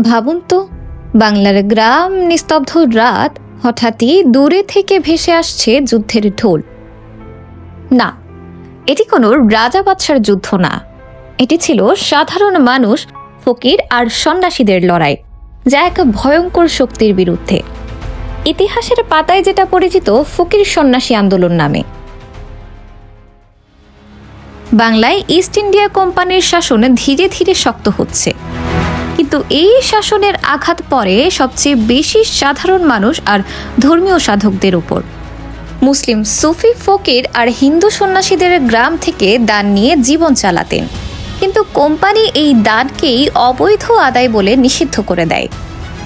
ভাবুন তো, বাংলার গ্রাম, নিস্তব্ধ রাত, হঠাৎই দূরে থেকে ভেসে আসছে যুদ্ধের ঢোল। না, এটি কোনো রাজা বাদশার যুদ্ধ না, এটি ছিল সাধারণ মানুষ, ফকির আর সন্ন্যাসীদের লড়াই, যা এক ভয়ঙ্কর শক্তির বিরুদ্ধে। ইতিহাসের পাতায় যেটা পরিচিত ফকির সন্ন্যাসী আন্দোলন নামে। বাংলায় ইস্ট ইন্ডিয়া কোম্পানির শাসন ধীরে ধীরে শক্ত হচ্ছে, কিন্তু এই শাসনের আঘাত পড়ে সবচেয়ে বেশি সাধারণ মানুষ আর ধর্মীয় সাধকদের উপর। মুসলিম সুফি ফকির আর হিন্দু সন্ন্যাসীদের গ্রাম থেকে দান নিয়ে জীবন চালাতেন, কিন্তু কোম্পানি এই দানকেই অবৈধ আদায় বলে নিষিদ্ধ করে দেয়।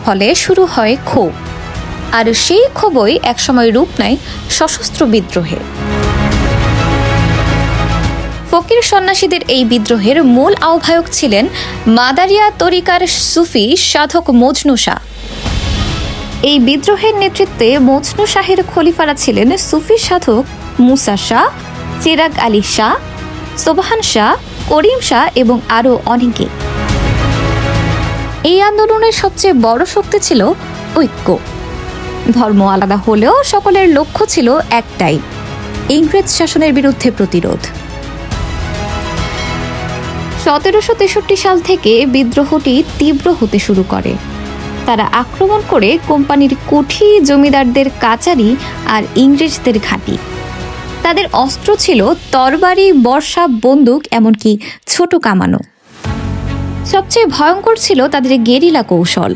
ফলে শুরু হয় ক্ষোভ, আর সেই ক্ষোভই একসময় রূপ নেয় সশস্ত্র বিদ্রোহে। ফকির সন্ন্যাসীদের এই বিদ্রোহের মূল আহ্বায়ক ছিলেন মাদারিয়া তরিকার সুফি সাধক মজনু শাহ। এই বিদ্রোহের নেতৃত্বে মজনু শাহের খলিফারা ছিলেন সুফি সাধক মুসা শাহ, চিরাগ আলী শাহ, সোবহান শাহ, করিম শাহ এবং আরও অনেকে। এই আন্দোলনের সবচেয়ে বড় শক্তি ছিল ঐক্য। ধর্ম আলাদা হলেও সকলের লক্ষ্য ছিল একটাই, ইংরেজ শাসনের বিরুদ্ধে প্রতিরোধ। 1763 সাল থেকে বিদ্রোহটি তীব্র হতে শুরু করে। তারা আক্রমণ করে কোম্পানির কুঠি, জমিদারদের কাচারি আর ইংরেজদের ঘাঁটি। তাদের অস্ত্র ছিল তরবারি, বর্শা, বন্দুক, এমনকি ছোট কামানো। সবচেয়ে ভয়ঙ্কর ছিল তাদের গেরিলা কৌশল।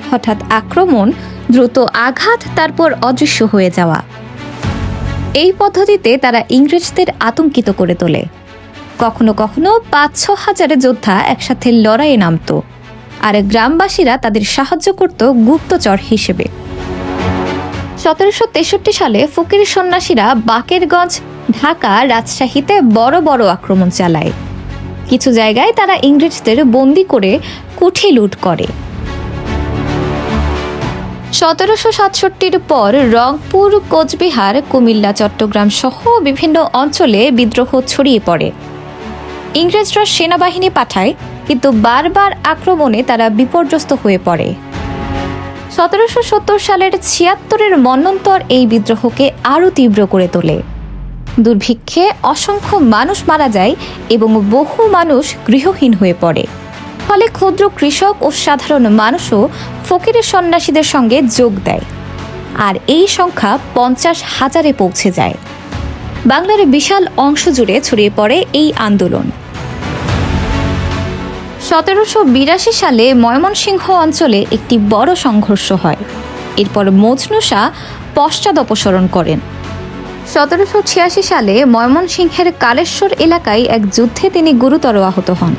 হঠাৎ আক্রমণ, দ্রুত আঘাত, তারপর অদৃশ্য হয়ে যাওয়া। এই পদ্ধতিতে তারা ইংরেজদের আতঙ্কিত করে তোলে। কখনো কখনো 5-6 হাজার যোদ্ধা একসাথে লড়াইয়ে নামত, আর গ্রামবাসীরা তাদের সাহায্য করত গুপ্তচর হিসেবে। 1763 সালে ফকির সন্ন্যাসীরা বাকেরগঞ্জ, ঢাকা, রাজশাহীতে বড় বড় আক্রমণ চালায়। কিছু জায়গায় তারা ইংরেজদের বন্দি করে কুঠি লুট করে। 1767 পর রংপুর, কোচবিহার, কুমিল্লা, চট্টগ্রাম সহ বিভিন্ন অঞ্চলে বিদ্রোহ ছড়িয়ে পড়ে। ইংরেজরা সেনাবাহিনী পাঠায়, কিন্তু বারবার আক্রমণে তারা বিপর্যস্ত হয়ে পড়ে। 1770 সালের 76-এর মন্বন্তর এই বিদ্রোহকে আরও তীব্র করে তোলে। দুর্ভিক্ষে অসংখ্য মানুষ মারা যায় এবং বহু মানুষ গৃহহীন হয়ে পড়ে। ফলে ক্ষুদ্র কৃষক ও সাধারণ মানুষও ফকিরের সন্ন্যাসীদের সঙ্গে যোগ দেয়, আর এই সংখ্যা 50,000-এ পৌঁছে যায়। বাংলার বিশাল অংশ জুড়ে ছড়িয়ে পড়ে এই আন্দোলন। 1782 সালে ময়মনসিংহ অঞ্চলে একটি বড় সংঘর্ষ হয়। এরপর মজনু শাহ পশ্চাদ অপসরণ করেন। 1786 সালে ময়মনসিংহের কালেশ্বর এলাকায় এক যুদ্ধে তিনি গুরুতর আহত হন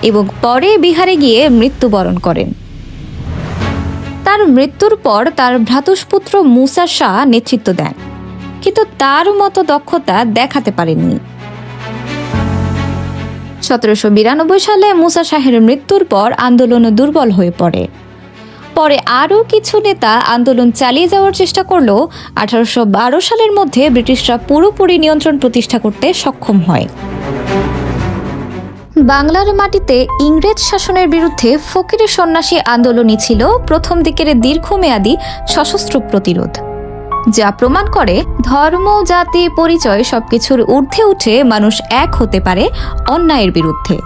এবং পরে বিহারে গিয়ে মৃত্যুবরণ করেন। তার মৃত্যুর পর তার ভ্রাতুষ্পুত্র মুসা শাহ নেতৃত্ব দেন, কিন্তু তার মতো দক্ষতা দেখাতে পারেননি। 1792 সালে মুসা শাহের মৃত্যুর পর আন্দোলন দুর্বল হয়ে পড়ে। পরে আরও কিছু নেতা আন্দোলন চালিয়ে যাওয়ার চেষ্টা করলেও 1812 সালের মধ্যে ব্রিটিশরা পুরোপুরি নিয়ন্ত্রণ প্রতিষ্ঠা করতে সক্ষম হয়। বাংলার মাটিতে ইংরেজ শাসনের বিরুদ্ধে ফকির সন্ন্যাসী আন্দোলনই ছিল প্রথম দিকের দীর্ঘমেয়াদী সশস্ত্র প্রতিরোধ, যা প্রমাণ করে ধর্ম, জাতি, পরিচয় সবকিছুর ঊর্ধ্বে উঠে মানুষ এক হতে পারে অন্যায়ের বিরুদ্ধে।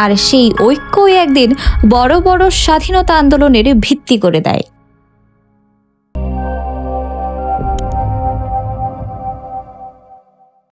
আর সেই ঐক্যই একদিন বড় বড় স্বাধীনতা আন্দোলনের ভিত্তি করে দেয়।